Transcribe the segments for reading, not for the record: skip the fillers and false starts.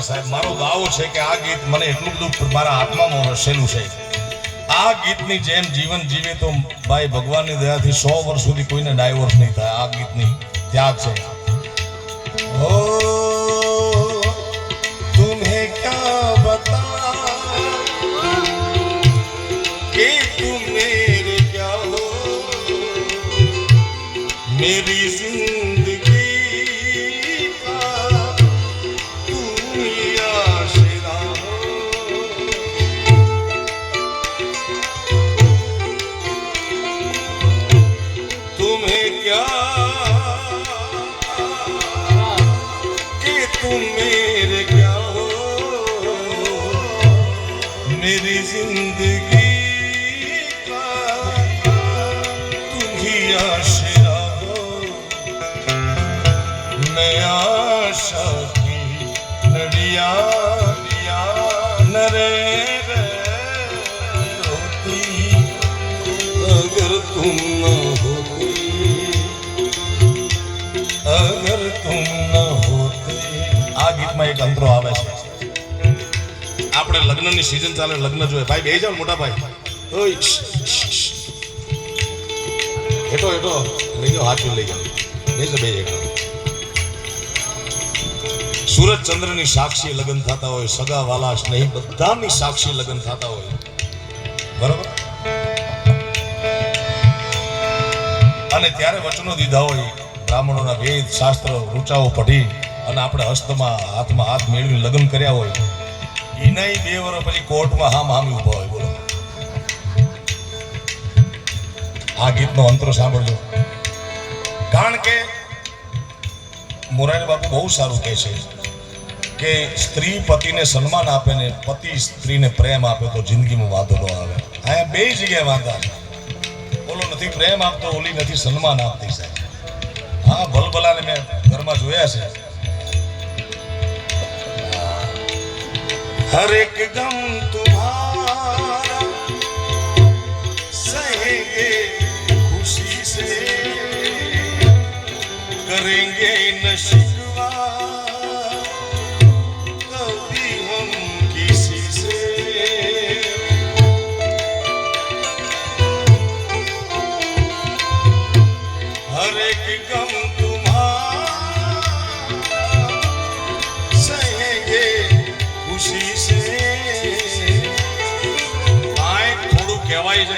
સાહેબ મારો દાવો છે કે આ ગીત મને એટલું બધું મારા આત્મામાં રસેલું છે આ ગીતની જેમ જીવન જીવે તો ભાઈ ભગવાનની દયાથી 100 વર્ષ સુધી કોઈને ડાયવોર્સ નહીં થાય આ ગીતની ત્યાગ છે ઓ तुम्हें क्या बता कि तुम मेरे क्या हो मेरी जिंदगी का तुम ही आशिरा हो तुम्हें क्या कि तुम मेरे क्या हो मेरी जिंदगी का तुम ही आशिरा हो मैं आशा की नड़िया नरे होती अगर तुम न होती अगर तुम न होते આ ગીતમાં એક અંતરો આવે છે આપણે લગ્નની સીઝન ચાલે લગ્ન જોઈએ ભાઈ બેહી જાવ મોટા ભાઈ ઓય હેઠો હેઠો લઈ જાઓ હાથ લઈ જાઓ બેસો બે એક સૂરજ ચંદ્રની સાક્ષી લગ્ન થતા હોય સગા વાલા નહીં બધાની સાક્ષી લગ્ન થતા હોય બરાબર અને ત્યારે વચનો દીધા હોય બ્રાહ્મણોના વેદ શાસ્ત્ર રૂચાઓ પઢી અને આપણે હસ્તમાં હાથમાં હાથ મેળવી લગ્ન કર્યા હોય એના 2 વર્ષ પછી કોર્ટમાં હામી ઉભા હોય બોલો આ ગીતનો અંતરો સાંભળજો કારણ કે મોરારી બાપુ બહુ સારું કહે છે કે સ્ત્રી પતિને સન્માન આપે ને પતિ સ્ત્રીને પ્રેમ આપે તો જિંદગીમાં વાંધો ન આવે આ બે જગ્યાએ વાંધા છે બોલો નથી પ્રેમ આપતો ઓલી નથી સન્માન આપતી સાહેબ હા ભલભલાને મેં ઘરમાં જોયા છે हर एक गम तुम्हारा सहेंगे खुशी से करेंगे न शिकवा कभी हम किसी से हर एक गम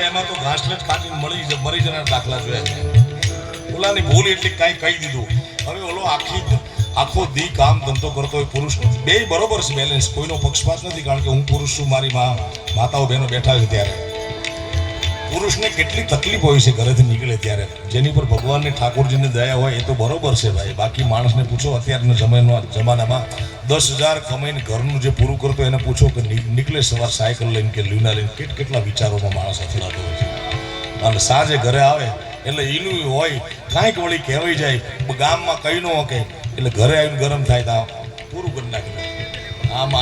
એમાં તો ઘાસલેટ ખાટીને મરી જનાર દાખલા જોયા છે ઓલાની ભૂલ એટલી કાંઈ કહી દીધું હવે ઓલો આખો દી કામ ધંધો કરતો હોય પુરુષ બે બરોબર છે બેલેન્સ કોઈનો પક્ષપાત નથી કારણ કે હું પુરુષ છું મારી માતાઓ બહેનો બેઠા છે ત્યારે પુરુષને કેટલી તકલીફ હોય છે ઘરેથી નીકળે ત્યારે જેની પર ભગવાનની ઠાકોરજીની દયા હોય એ તો બરોબર છે ભાઈ બાકી માણસને પૂછો અત્યારના જમાનામાં 10,000 કમાઈને ઘરનું જે પૂરું કરતો એને પૂછો કે નીકળે સવાર સાયકલ લઈને કે લીવના લઈને કેટલા વિચારોમાં માણસ અથડાતો હોય છે અને સાંજે ઘરે આવે એટલે ઈનું હોય કાંઈક વળી કહેવાય જાય ગામમાં કઈ ન કે એટલે ઘરે આવીને ગરમ થાય તો પૂરું કરી નાખી આમ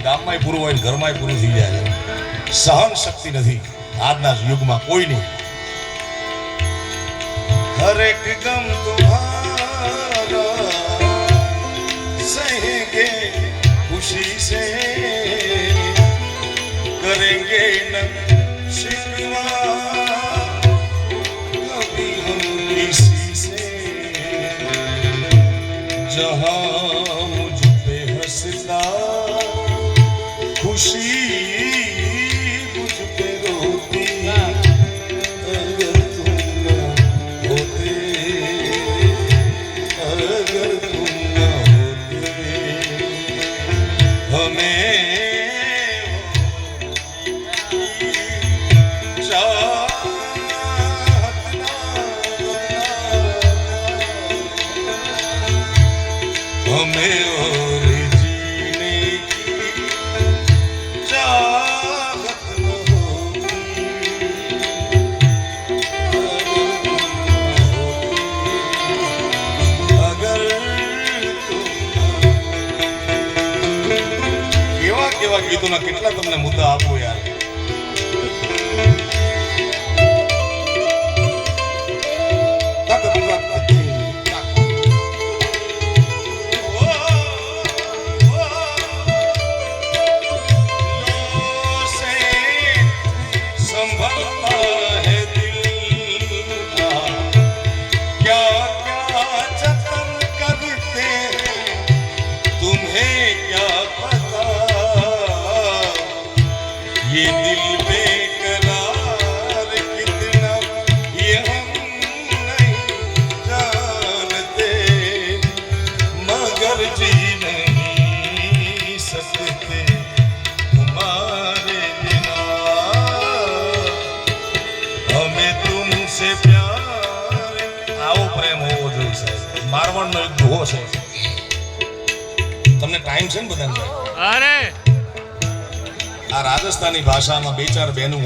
ગામમાંય પૂરું હોય ને ઘરમાંય પૂરું થઈ જાય સહન શક્તિ નથી આજના યુગમાં કોઈ નહીં હરેક ગમ તુમ્હારા सहेंगे खुशी से करेंगे न शिकवा कभी हम किसी से जहां मुझ पे हंसता खुशी मुझ पे रोती अगर तुम न होते अगर तुम हमें और जीने की चाहत न होगी अगर કેવા ગીતોના કેટલા તમને મુદ્દા આપો યાર बेकरार कितना ये हम नहीं जानते मगर जी नहीं सकते तुम्हारे बिना हमें तुमसे प्यार આવો પ્રેમ હોવો જોઈએ સાહેબ મારવાડનો એક દુહો છે તમને ટાઈમ છે ને બધાને અરે આ રાજસ્થાની ભાષામાં બે ચાર બહેનો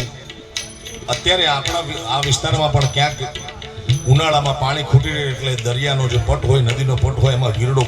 અત્યારે આપણા આ વિસ્તારમાં પણ ક્યાંક ઉનાળામાં પાણી ખૂટી રહે એટલે દરિયાનો જે પટ હોય નદીનો પટ હોય એમાં ગીરડો